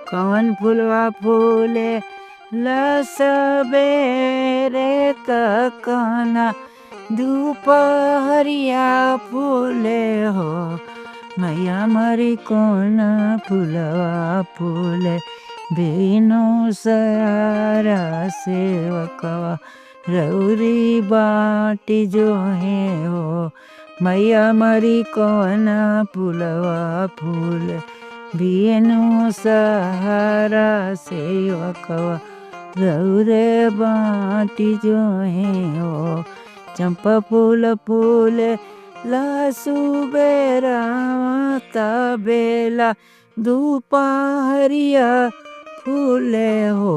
कौन फुलवा फूले लसबेरे तकना दोपहरिया फूले हो। मैया मरी कौन फुलवा फूले बिनु सारा सेवकवा रौरी बाटी जो है हो। मैया मरी कौन फुलवा फूले बिनु सहारा सेवकवा रौरे बाटी जो है हो। चंपा फूल फूले लसुबेरा तबेला दोपहरिया फूले हो।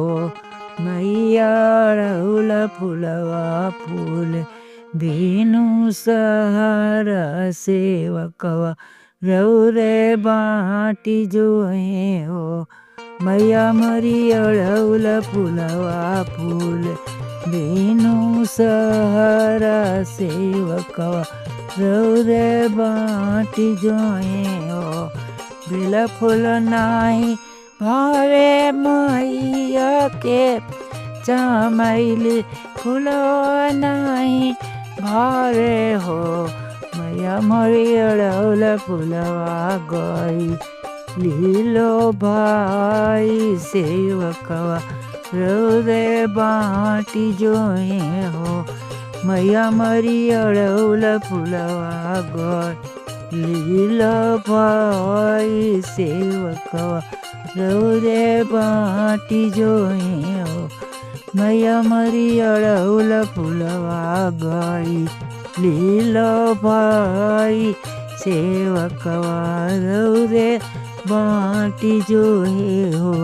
मैया अड़हुल फुलवा फूले बिनु सहारा सेवकवा रौरे बाटी जो है हो। मैया मरी अड़हुल फुलवा फूले बिनु सहारा सेवकवा रौरे बाटी जो है हो। बेला फूल नाही भावे मैया के चमेली फूलवा नाही भावे हो। मैया मरी अड़हुल फुलवा गई लीलो भाई सेवकवा रौरे बाटी जो है हो। मैया मरी अड़हुल फुलवा गई लीलो भाई सेवकवा रौरे बाटी जो है हो। मैया मरी अड़हुल फुलवा गई लीलो भाई सेवकवा रौरे बाटी जो है हो।